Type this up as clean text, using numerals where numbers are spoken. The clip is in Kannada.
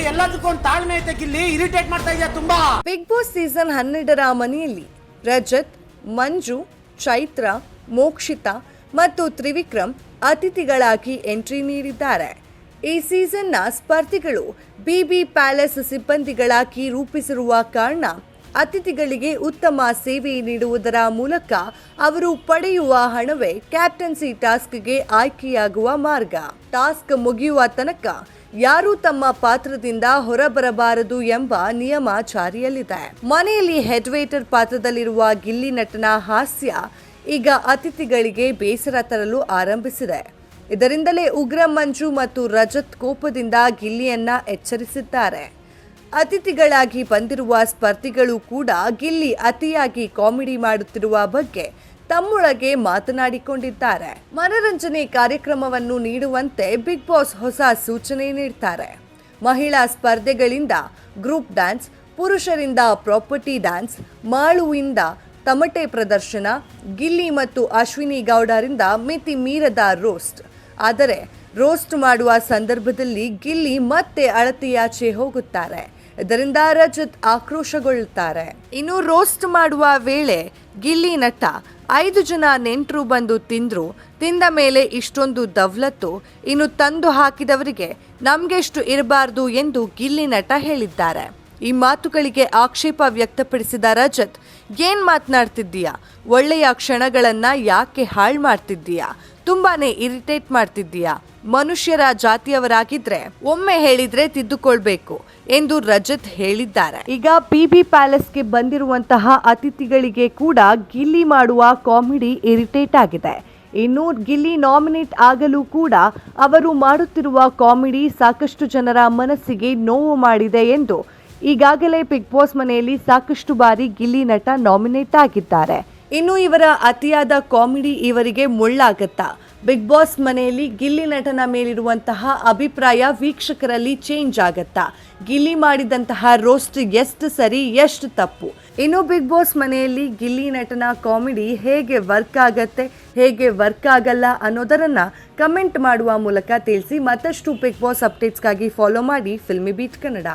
ಎಲ್ಲದಕ್ಕೂ ತಾಳ್ಮೆ ಐತೆ ಗಿಲ್ಲಿ, ಇರಿಟೇಟ್ ಮಾಡ್ತಾ ಇದೆಯಾ ತುಂಬಾ. ಬಿಗ್ ಬಾಸ್ ಸೀಸನ್ 12ರ ಮನೆಯಲ್ಲಿ ರಜತ್, ಮಂಜು, ಚೈತ್ರ, ಮೋಕ್ಷಿತಾ ಮತ್ತು ತ್ರಿವಿಕ್ರಮ್ ಅತಿಥಿಗಳಾಗಿ ಎಂಟ್ರಿ ನೀಡಿದ್ದಾರೆ. ಈ ಸೀಸನ್ನ ಸ್ಪರ್ಧಿಗಳು ಬಿಬಿ ಪ್ಯಾಲೇಸ್ ಸಿಬ್ಬಂದಿಗಳಾಗಿ ರೂಪಿಸಿರುವ ಕಾರಣ ಅತಿಥಿಗಳಿಗೆ ಉತ್ತಮ ಸೇವೆ ನೀಡುವುದರ ಮೂಲಕ ಅವರು ಪಡೆಯುವ ಹಣವೇ ಕ್ಯಾಪ್ಟನ್ಸಿ ಟಾಸ್ಕ್ಗೆ ಆಯ್ಕೆಯಾಗುವ ಮಾರ್ಗ. ಟಾಸ್ಕ್ ಮುಗಿಯುವ ತನಕ ಯಾರೂ ತಮ್ಮ ಪಾತ್ರದಿಂದ ಹೊರಬರಬಾರದು ಎಂಬ ನಿಯಮ ಜಾರಿಯಲ್ಲಿದೆ. ಮನೆಯಲ್ಲಿ ಹೆಡ್ ವೇಟರ್ ಪಾತ್ರದಲ್ಲಿರುವ ಗಿಲ್ಲಿ ನಟನ ಹಾಸ್ಯ ಈಗ ಅತಿಥಿಗಳಿಗೆ ಬೇಸರ ತರಲು ಆರಂಭಿಸಿದೆ. ಇದರಿಂದಲೇ ಉಗ್ರ ಮಂಜು ಮತ್ತು ರಜತ್ ಕೋಪದಿಂದ ಗಿಲ್ಲಿಯನ್ನ ಎಚ್ಚರಿಸಿದ್ದಾರೆ. ಅತಿಥಿಗಳಾಗಿ ಬಂದಿರುವ ಸ್ಪರ್ಧಿಗಳು ಕೂಡ ಗಿಲ್ಲಿ ಅತಿಯಾಗಿ ಕಾಮಿಡಿ ಮಾಡುತ್ತಿರುವ ಬಗ್ಗೆ ತಮ್ಮೊಳಗೆ ಮಾತನಾಡಿಕೊಂಡಿದ್ದಾರೆ. ಮನರಂಜನೆ ಕಾರ್ಯಕ್ರಮವನ್ನು ನೀಡುವಂತೆ ಬಿಗ್ ಬಾಸ್ ಹೊಸ ಸೂಚನೆ ನೀಡ್ತಾರೆ. ಮಹಿಳಾ ಸ್ಪರ್ಧೆಗಳಿಂದ ಗ್ರೂಪ್ ಡ್ಯಾನ್ಸ್, ಪುರುಷರಿಂದ ಪ್ರಾಪರ್ಟಿ ಡ್ಯಾನ್ಸ್, ಮಾಳುವಿಂದ ತಮಟೆ ಪ್ರದರ್ಶನ, ಗಿಲ್ಲಿ ಮತ್ತು ಅಶ್ವಿನಿ ಗೌಡರಿಂದ ಮಿತಿ ಮೀರದ ರೋಸ್ಟ್. ಆದರೆ ರೋಸ್ಟ್ ಮಾಡುವ ಸಂದರ್ಭದಲ್ಲಿ ಗಿಲ್ಲಿ ಮತ್ತೆ ಅಳತೆಯಾಚೆ ಹೋಗುತ್ತಾರೆ. ಇದರಿಂದ ರಜತ್ ಆಕ್ರೋಶಗೊಳ್ಳುತ್ತಾರೆ. ಇನ್ನು ರೋಸ್ಟ್ ಮಾಡುವ ವೇಳೆ ಗಿಲ್ಲಿ ನಟ 5 ಜನ ನೆಂಟರು ಬಂದು ತಿಂದ್ರು, ತಿಂದ ಮೇಲೆ ಇಷ್ಟೊಂದು ದವ್ಲತ್ತು, ಇನ್ನು ತಂದು ಹಾಕಿದವರಿಗೆ ನಮ್ಗೆಷ್ಟು ಇರಬಾರ್ದು ಎಂದು ಗಿಲ್ಲಿ ನಟ ಹೇಳಿದ್ದಾರೆ. ಈ ಮಾತುಗಳಿಗೆ ಆಕ್ಷೇಪ ವ್ಯಕ್ತಪಡಿಸಿದ ರಜತ್, ಏನ್ ಮಾತನಾಡ್ತಿದ್ದೀಯಾ, ಒಳ್ಳೆಯ ಕ್ಷಣಗಳನ್ನ ಯಾಕೆ ಹಾಳು ಮಾಡ್ತಿದ್ದೀಯಾ, ತುಂಬಾನೇ ಇರಿಟೇಟ್ ಮಾಡ್ತಿದ್ದೀಯಾ, ಮನುಷ್ಯರ ಜಾತಿಯವರಾಗಿದ್ರೆ ಒಮ್ಮೆ ಹೇಳಿದ್ರೆ ತಿದ್ದುಕೊಳ್ಬೇಕು ಎಂದು ರಜತ್ ಹೇಳಿದ್ದಾರೆ. ಈಗ ಬಿಬಿ ಪ್ಯಾಲೇಸ್ಗೆ ಬಂದಿರುವಂತಹ ಅತಿಥಿಗಳಿಗೆ ಕೂಡ ಗಿಲ್ಲಿ ಮಾಡುವ ಕಾಮಿಡಿ ಇರಿಟೇಟ್ ಆಗಿದೆ. ಇನ್ನು ಗಿಲ್ಲಿ ನಾಮಿನೇಟ್ ಆಗಲು ಕೂಡ ಅವರು ಮಾಡುತ್ತಿರುವ ಕಾಮಿಡಿ ಸಾಕಷ್ಟು ಜನರ ಮನಸ್ಸಿಗೆ ನೋವು ಮಾಡಿದೆ ಎಂದು ಈಗಾಗಲೇ ಬಿಗ್ ಬಾಸ್ ಮನೆಯಲ್ಲಿ ಸಾಕಷ್ಟು ಬಾರಿ ಗಿಲ್ಲಿ ನಟ ನಾಮಿನೇಟ್ ಆಗಿದ್ದಾರೆ. ಇನ್ನು ಇವರ ಅತಿಯಾದ ಕಾಮಿಡಿ ಇವರಿಗೆ ಮುಳ್ಳಾಗತ್ತಾ? ಬಿಗ್ ಬಾಸ್ ಮನೆಯಲ್ಲಿ ಗಿಲ್ಲಿ ನಟನ ಮೇಲಿರುವಂತಹ ಅಭಿಪ್ರಾಯ ವೀಕ್ಷಕರಲ್ಲಿ ಚೇಂಜ್ ಆಗತ್ತಾ? ಗಿಲ್ಲಿ ಮಾಡಿದಂತಹ ರೋಸ್ಟ್ ಎಷ್ಟು ಸರಿ, ಎಷ್ಟು ತಪ್ಪು? ಇನ್ನು ಬಿಗ್ ಬಾಸ್ ಮನೆಯಲ್ಲಿ ಗಿಲ್ಲಿ ನಟನ ಕಾಮಿಡಿ ಹೇಗೆ ವರ್ಕ್ ಆಗತ್ತೆ, ಹೇಗೆ ವರ್ಕ್ ಆಗಲ್ಲ ಅನ್ನೋದರನ್ನ ಕಮೆಂಟ್ ಮಾಡುವ ಮೂಲಕ ತಿಳಿಸಿ. ಮತ್ತಷ್ಟು ಬಿಗ್ ಬಾಸ್ ಅಪ್ಡೇಟ್ಸ್ಗಾಗಿ ಫಾಲೋ ಮಾಡಿ ಫಿಲ್ಮಿ ಬೀಟ್ ಕನ್ನಡ.